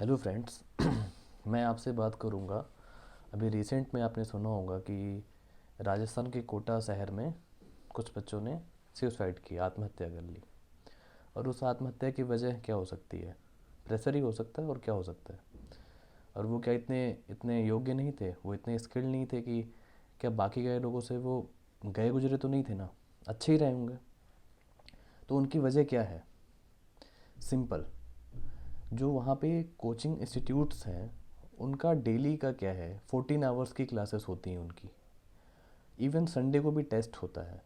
Hello friends. मैं आपसे बात करूंगा। अभी रिसेंट में आपने सुना होगा कि राजस्थान के कोटा शहर में कुछ बच्चों ने सुसाइड की, आत्महत्या कर ली। और उस आत्महत्या की वजह क्या हो सकती है? प्रेशर ही हो सकता है, और क्या हो सकता है? और वो क्या इतने इतने योग्य नहीं थे, वो इतने स्किल्ड नहीं थे कि क्या बाकी गए लोगों से वो गए गुजरे तो नहीं थे ना, अच्छे ही रहे होंगे। तो उनकी वजह क्या है? सिंपल। जो वहाँ पे कोचिंग इंस्टीट्यूट्स हैं, उनका डेली का क्या है, 14 आवर्स की क्लासेस होती हैं उनकी। इवन संडे को भी टेस्ट होता है।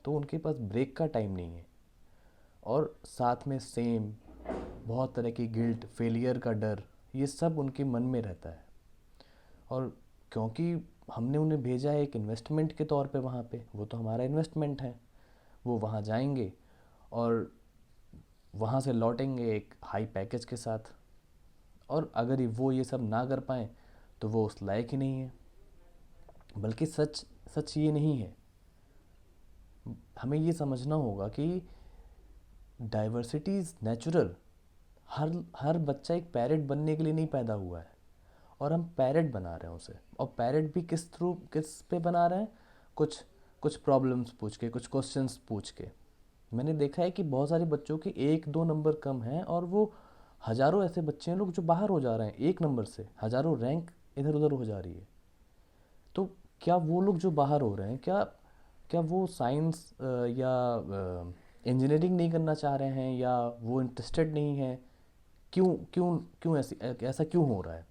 तो उनके पास ब्रेक का टाइम नहीं है। और साथ में सेम बहुत तरह की गिल्ट, फेलियर का डर, ये सब उनके मन में रहता है। और क्योंकि हमने उन्हें भेजा है एक इन्वेस्टमेंट के तौर पे वहाँ पे, वो तो हमारा इन्वेस्टमेंट है। वो वहाँ जाएंगे और वहाँ से लौटेंगे एक हाई पैकेज के साथ। और अगर वो ये सब ना कर पाएँ तो वो उस लायक ही नहीं है। बल्कि सच सच ये नहीं है। हमें ये समझना होगा कि डाइवर्सिटी इज़ नेचुरल। हर हर बच्चा एक पैरेट बनने के लिए नहीं पैदा हुआ है। और हम पैरेट बना रहे हैं उसे। और पैरेट भी किस पे बना रहे हैं? कुछ कुछ प्रॉब्लम्स पूछ के, कुछ क्वेश्चंस पूछ के। मैंने देखा है कि बहुत सारे बच्चों के 1-2 नंबर कम हैं, और वो हज़ारों ऐसे बच्चे हैं लोग जो बाहर हो जा रहे हैं एक नंबर से, हज़ारों रैंक इधर उधर हो जा रही है। तो क्या वो लोग जो बाहर हो रहे हैं, क्या क्या वो साइंस या इंजीनियरिंग नहीं करना चाह रहे हैं, या वो इंटरेस्टेड नहीं है? क्यों क्यों क्यों ऐसा क्यों हो रहा है?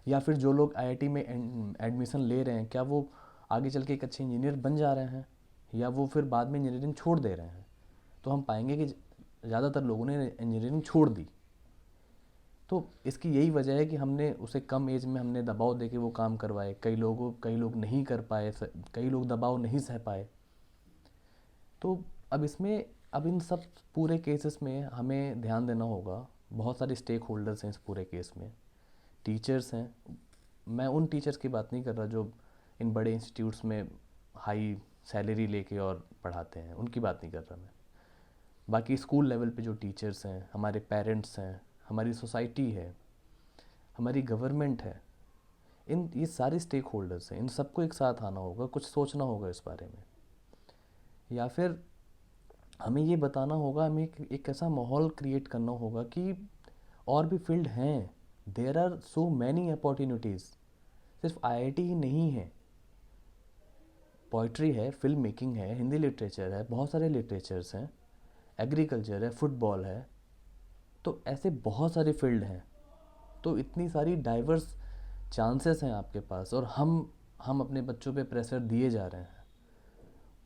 या फिर जो लोग आईआईटी में एडमिशन ले रहे हैं, क्या वो आगे चल के एक अच्छे इंजीनियर बन जा रहे हैं, या वो फिर बाद में इंजीनियरिंग छोड़ दे रहे हैं? तो हम पाएंगे कि ज़्यादातर लोगों ने इंजीनियरिंग छोड़ दी। तो इसकी यही वजह है कि हमने उसे कम एज में हमने दबाव दे के वो काम करवाए। कई लोग नहीं कर पाए, कई लोग दबाव नहीं सह पाए। तो अब इसमें, अब इन सब पूरे केसेस में हमें ध्यान देना होगा। बहुत सारे स्टेक होल्डर्स हैं इस पूरे केस में। टीचर्स हैं। मैं उन टीचर्स की बात नहीं कर रहा जो इन बड़े इंस्टीट्यूट्स में हाई सैलरी लेके और पढ़ाते हैं, उनकी बात नहीं कर रहा मैं। बाकी स्कूल लेवल पे जो टीचर्स हैं, हमारे पेरेंट्स हैं, हमारी सोसाइटी है, हमारी गवर्नमेंट है, इन ये सारे स्टेक होल्डर्स हैं। इन सबको एक साथ आना होगा, कुछ सोचना होगा इस बारे में। या फिर हमें ये बताना होगा, हमें एक ऐसा माहौल क्रिएट करना होगा कि और भी फील्ड हैं। There are so many opportunities. सिर्फ आईआईटी ही नहीं है। पोइट्री है, फिल्म मेकिंग है, हिंदी लिटरेचर है, बहुत सारे लिटरेचर्स हैं, एग्रीकल्चर है, फुटबॉल है। तो ऐसे बहुत सारे फील्ड हैं। तो इतनी सारी डाइवर्स चांसेस हैं आपके पास, और हम अपने बच्चों पे प्रेशर दिए जा रहे हैं।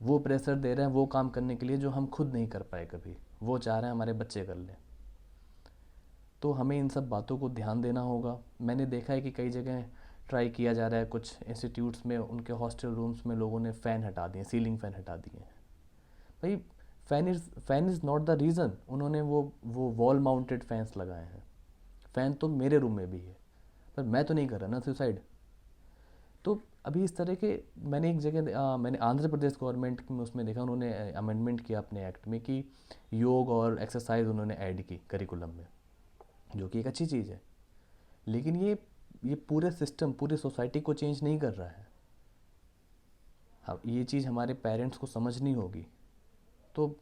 वो प्रेशर दे रहे हैं वो काम करने के लिए जो हम खुद नहीं कर पाए कभी। वो चाह रहे हैं हमारे बच्चे कर लें। तो हमें इन सब बातों को ध्यान देना होगा। मैंने देखा है कि कई जगह ट्राई किया जा रहा है, कुछ इंस्टीट्यूट्स में उनके हॉस्टल रूम्स में लोगों ने फ़ैन हटा दिए, सीलिंग फ़ैन हटा दिए। भाई, fan is not the reason. उन्होंने वो वॉल माउंटेड फ़ैन्स लगाए हैं। फ़ैन तो मेरे रूम में भी है, पर मैं तो नहीं कर रहा ना सुसाइड। तो अभी इस तरह के, मैंने एक जगह मैंने आंध्र प्रदेश गवर्नमेंट में उसमें देखा, उन्होंने अमेंडमेंट किया अपने एक्ट में कि योग और एक्सरसाइज उन्होंने ऐड की करिकुलम में, जो कि एक अच्छी चीज़ है। लेकिन ये पूरे सिस्टम, पूरी सोसाइटी को चेंज नहीं कर रहा है। हाँ, ये चीज़ हमारे पेरेंट्स को समझनी होगी। तो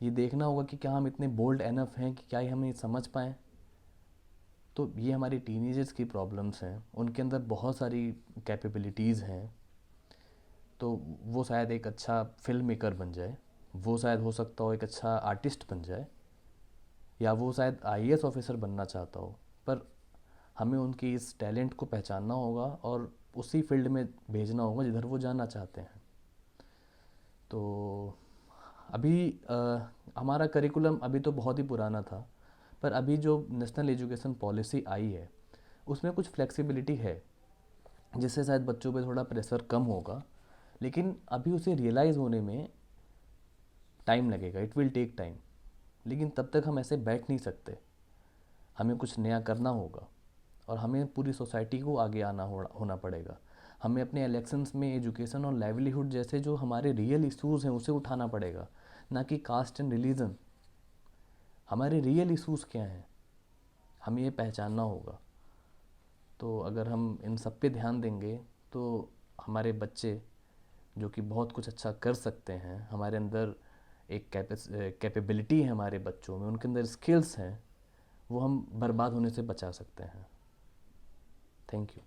ये देखना होगा कि क्या हम इतने बोल्ड एनफ हैं कि क्या ही हम ये समझ पाएँ। तो ये हमारी टीनेजर्स की प्रॉब्लम्स हैं, उनके अंदर बहुत सारी कैपेबिलिटीज़ हैं। तो वो शायद एक अच्छा फिल्म मेकर बन जाए, वो शायद हो सकता हो एक अच्छा आर्टिस्ट बन जाए, या वो शायद आईएएस ऑफिसर बनना चाहता हो। पर हमें उनकी इस टैलेंट को पहचानना होगा और उसी फील्ड में भेजना होगा जिधर वो जाना चाहते हैं। तो अभी हमारा करिकुलम अभी तो बहुत ही पुराना था, पर अभी जो नेशनल एजुकेशन पॉलिसी आई है उसमें कुछ फ्लेक्सिबिलिटी है, जिससे शायद बच्चों पे थोड़ा प्रेशर कम होगा। लेकिन अभी उसे रियलाइज़ होने में टाइम लगेगा, इट विल टेक टाइम। लेकिन तब तक हम ऐसे बैठ नहीं सकते। हमें कुछ नया करना होगा, और हमें पूरी सोसाइटी को आगे होना पड़ेगा। हमें अपने इलेक्शंस में एजुकेशन और लाइवलीहुड जैसे जो हमारे रियल इश्यूज़ हैं उसे उठाना पड़ेगा, ना कि कास्ट एंड रिलीजन। हमारे रियल इश्यूज़ क्या हैं? हमें ये पहचानना होगा। तो अगर हम इन सब पे ध्यान देंगे तो हमारे बच्चे जो कि बहुत कुछ अच्छा कर सकते हैं, हमारे अंदर एक कैपेबिलिटी है हमारे बच्चों में, उनके अंदर स्किल्स हैं, वो हम बर्बाद होने से बचा सकते हैं। Thank you.